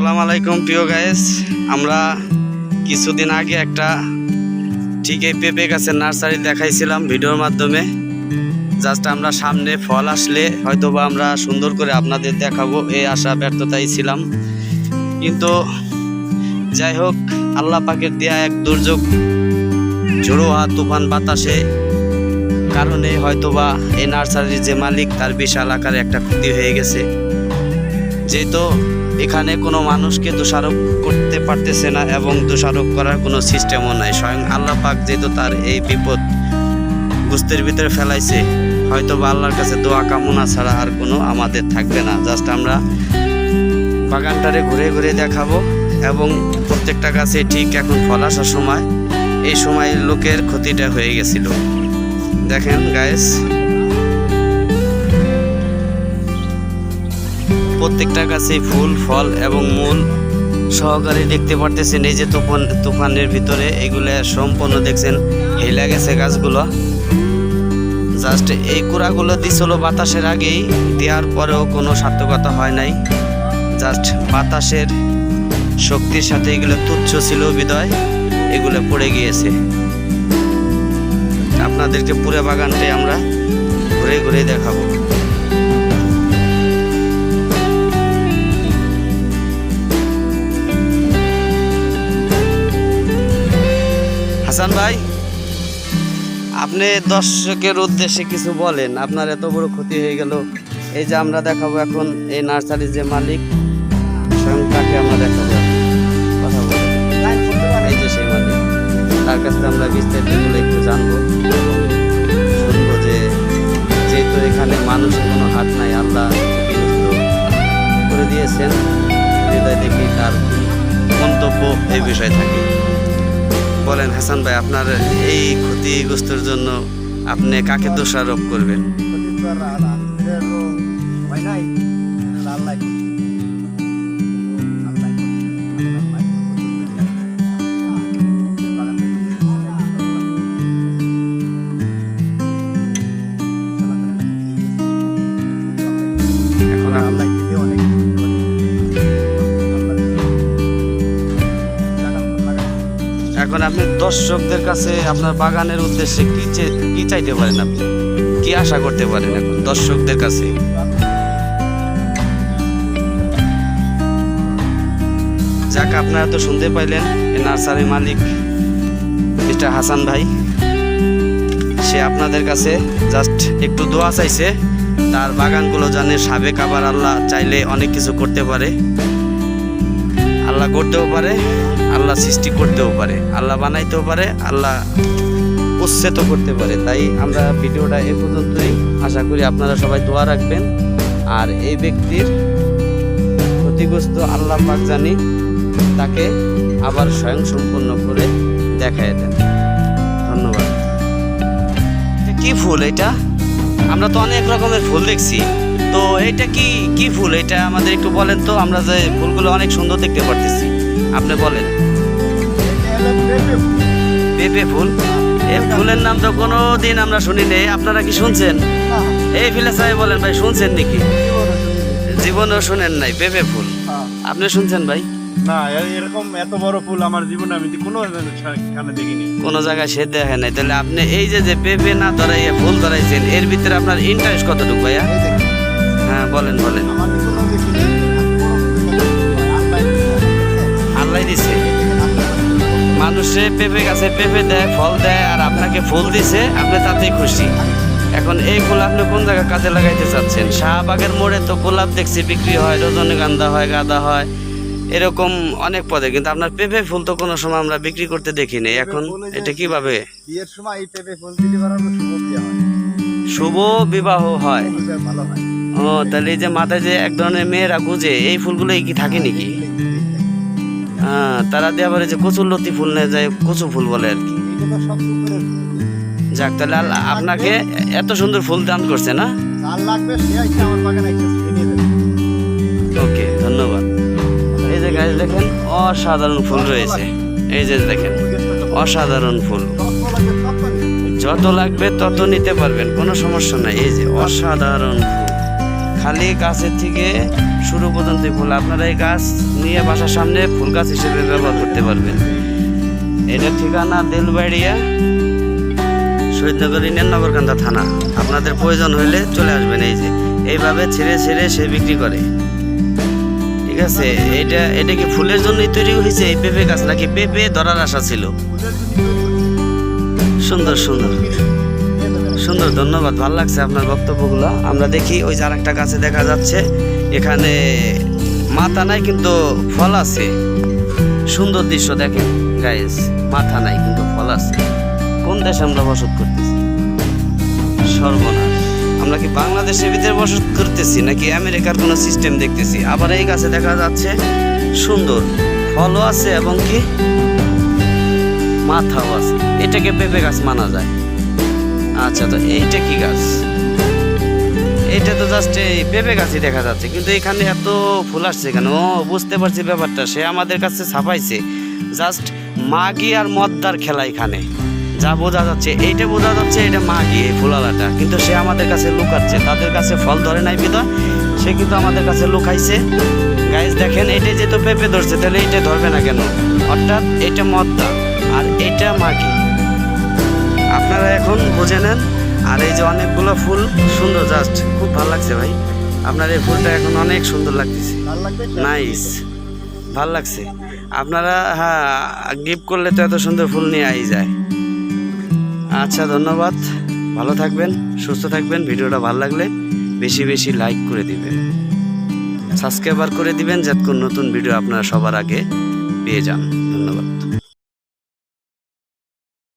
আসসালামু আলাইকুম প্রিয় গাইস, আমরা কিছুদিন আগে একটা ঠিক এই পেঁপে গাছের নার্সারি দেখাইছিলাম ভিডিওর মাধ্যমে। জাস্ট আমরা সামনে ফল আসলে হয়তোবা আমরা সুন্দর করে আপনাদের দেখাবো এই আশা ব্যর্থতাই ছিলাম। কিন্তু যাই হোক, আল্লাহ পাকের দেয়া এক দুর্যোগ, ঝোড়ো হাওয়া তুফান বাতাসে কারণে হয়তোবা এই নার্সারির যে মালিক তার বিশাল আকারে একটা ক্ষতি হয়ে গেছে। যেহেতু এখানে কোনো মানুষকে দোষারোপ করতে পারতেছে না এবং দোষারোপ করার কোনো সিস্টেমও নাই, স্বয়ং আল্লাহ পাক যেহেতু তার এই বিপদ বুঝতের ভিতরে ফেলাইছে, হয়তো বা আল্লাহর কাছে দোয়া কামনা ছাড়া আর কোনো আমাদের থাকবে না। জাস্ট আমরা বাগানটারে ঘুরে ঘুরে দেখাবো এবং প্রত্যেকটা গাছে ঠিক এখন ফল আসার সময়, এই সময় লোকের ক্ষতিটা হয়ে গেছিল। দেখেন গাইস, প্রত্যেকটা গাছে ফুল ফল এবং মূল সহকারে দেখতে পারতেছেন। এই যে তুফানের ভিতরে এগুলো সম্পূর্ণ দেখছেন হেলে গেছে গাছগুলো। জাস্ট এই কুড়াগুলো দিছিল বাতাসের আগেই, দেওয়ার পরেও কোনো সার্থকতা হয় নাই। জাস্ট বাতাসের শক্তির সাথে এগুলো তুচ্ছ ছিল বিদায় এগুলো পড়ে গিয়েছে। আপনাদেরকে পুরো বাগানটাই আমরা ঘুরে ঘুরে দেখাবো। হাসান ভাই, আপনি দর্শকের উদ্দেশ্যে কিছু বলেন। আপনার এত বড় ক্ষতি হয়ে গেল, এই যে আমরা দেখাবো এখন এই নার্সারির যে মালিক, স্বয়ং তাকে আমরা দেখাবো, কথা বলবো। এই যে সেই মালিক, তার কাছ থেকে আমরা বিস্তারিতগুলো একটু জানবো, শুনবো যে যেহেতু এখানে মানুষের কোনো হাত নাই, আল্লাহ ক্ষতিগ্রস্ত করে দিয়েছেন। হৃদয় দেখি তার মন্তব্য এই বিষয়ে থাকে। বলেন হাসান ভাই, আপনার এই ক্ষতিগ্রস্তের জন্য আপনি কাকে দোষারোপ করবেন? এখন আপনি দর্শকদের কাছে আপনার বাগানের উদ্দেশ্যে কি চাইতে পারেন, আপনি কি আশা করতে পারেন এখন দর্শকদের কাছে? যাক, আপনারা তো শুনতে পাইলেন এই নার্সারির মালিক মিস্টার হাসান ভাই, সে আপনাদের কাছে জাস্ট একটু দোয়া চাইছে। তার বাগানগুলো জানে সাবেক, আবার আল্লাহ চাইলে অনেক কিছু করতে পারে। আল্লাহ করতেও পারে, আল্লাহ সৃষ্টি করতেও পারে, আল্লাহ বানাইতেও পারে, আল্লাহ উচ্ছেদ করতে পারে। তাই আমরা ভিডিওটা এ পর্যন্তই। আশা করি আপনারা সবাই দোয়া রাখবেন। আর এই ব্যক্তির ক্ষতিগ্রস্ত আল্লাহ পাক জানি তাকে আবার স্বয়ং সম্পূর্ণ করে দেখায় দেন। ধন্যবাদ। কি ফুল এটা? আমরা তো অনেক রকমের ফুল দেখছি, তো এটা কি ফুল? এটা আমাদের একটু বলেন তো, আমরা যে ফুলগুলো অনেক সুন্দর দেখতে পারতেছি, আপনি বলেন। পেঁপে ফুল? এই ফুলের নাম তো কোনো দিন আমরা শুনি নেই, আপনারা কি শুনছেন? এই ফিলে সাহেব বলেন ভাই, শুনছেন নাকি? জীবনেও শুনেন নাই পেঁপে ফুল? আপনি শুনছেন ভাই? না, এরকম এত বড় ফুল আমার জীবনে আমি কোনো দেখিনি, কোনো জায়গায় সে দেখে নাই। তাহলে আপনি এই যে পেঁপে না ধরাইয়া ফুল ধরাইছেন, এর ভিতরে আপনার ইন্টারেস্ট কতটুকু ভাইয়া? হ্যাঁ বলেন। আল্লাহ দিছে মানুষে পেঁপে গাছে পেঁপে দেয়, ফল দেয়, আর আপনাকে ফুল দিছে, আপনি তাতেই খুশি। এখন এই ফুল আপনি কোন জায়গায় কাজে লাগাইতে চাচ্ছেন? শাহবাগের মোড়ে তো গোলাপ দেখছি বিক্রি হয়, রজনীগন্ধা হয়, গাঁদা হয়, এরকম অনেক পদে, কিন্তু আপনার পেঁপে ফুল তো কোনো সময় আমরা বিক্রি করতে দেখিনি। এখন এটা কিভাবে? বিয়ের সময় এই পেঁপে ফুল দিতে পারার শুভ বিবাহ হয়। ও, তাহলে এই যে মাথায় যে এক ধরনের মেয়েরা গুজে, এই ফুলগুলো কি থাকে নাকি? হ্যাঁ, তারা দিয়ে আবার এই যে কচুরলতি ফুল নিয়ে যায়, কচু ফুল বলে আর কি। যাক, তাহলে আপনাকে এত সুন্দর ফুল দান করছে না? ওকে, ধন্যবাদ। এই যে গাছ দেখেন, অসাধারণ ফুল রয়েছে। এই যে দেখেন, অসাধারণ ফুল, যত লাগবে তত নিতে পারবেন, কোনো সমস্যা নাই। এই যে অসাধারণ ফুল, খালি গাছের থেকে শুরু পর্যন্ত ফুল। আপনারা এই গাছ নিয়ে বাসার সামনে ফুল গাছ হিসেবে ব্যবহার করতে পারবেন। এটার ঠিকানা দেলবাড়িয়া, শহীদনগর ইউনিয়ন, নগরকান্দা থানা। আপনাদের প্রয়োজন হইলে চলে আসবেন। এই যে এইভাবে ছেড়ে ছেড়ে সে বিক্রি করে। ঠিক আছে, এটা কি ফুলের জন্যই তৈরি হয়েছে এই পেঁপে গাছ, নাকি পেঁপে ধরার আশা ছিল? সুন্দর সুন্দর সুন্দর, ধন্যবাদ, ভালো লাগছে আপনার বক্তব্যগুলো। আমরা দেখি ওই যে আরেকটা গাছে দেখা যাচ্ছে, এখানে মাথা নাই কিন্তু ফল আছে। সুন্দর দৃশ্য দেখেন গাইস, মাথা নাই কিন্তু ফল আছে। কোন দেশে আমরা বসত করতেছি? সর্বনাশ, আমরা কি বাংলাদেশের ভিতরে বসত করতেছি নাকি আমেরিকার কোনো সিস্টেম দেখতেছি? আবার এই গাছে দেখা যাচ্ছে সুন্দর ফলও আছে এবং কি মাথাও আছে। এটাকে পেঁপে গাছ মানা যায়? আচ্ছা, তো এইটা কি গাছ? এটা তো জাস্ট এই পেঁপে গাছই দেখা যাচ্ছে, কিন্তু এখানে এত ফুল আসছে কেন? ও, বুঝতে পারছি ব্যাপারটা। সে আমাদের কাছে ছাপাইছে জাস্ট মাগি আর মদ্দার খেলা। এখানে যা বোঝা যাচ্ছে, এইটা বোঝা যাচ্ছে এটা মাগি, এই ফুলালাটা, কিন্তু সে আমাদের কাছে লুকাচ্ছে। তাদের কাছে ফল ধরে নাই বিধায় সে কিন্তু আমাদের কাছে লুকাইছে। গাইস দেখেন, এইটা যেহেতু পেঁপে ধরছে, তাহলে এইটা ধরবে না কেন? অর্থাৎ এটা মদ্দা আর এটা মাগি। আপনারা এখন বুঝে নেন। আর এই যে অনেকগুলো ফুল সুন্দর, জাস্ট খুব ভালো লাগছে ভাই। আপনার এই ফুলটা এখন অনেক সুন্দর লাগতেছে, নাইস, ভাল লাগছে। আপনারা হ্যাঁ গিফট করলে তো এত সুন্দর ফুল নিয়ে আই যায়। আচ্ছা, ধন্যবাদ, ভালো থাকবেন, সুস্থ থাকবেন। ভিডিওটা ভালো লাগলে বেশি বেশি লাইক করে দিবেন, সাবস্ক্রাইবার করে দিবেন, যাতে নতুন ভিডিও আপনারা সবার আগে পেয়ে যান।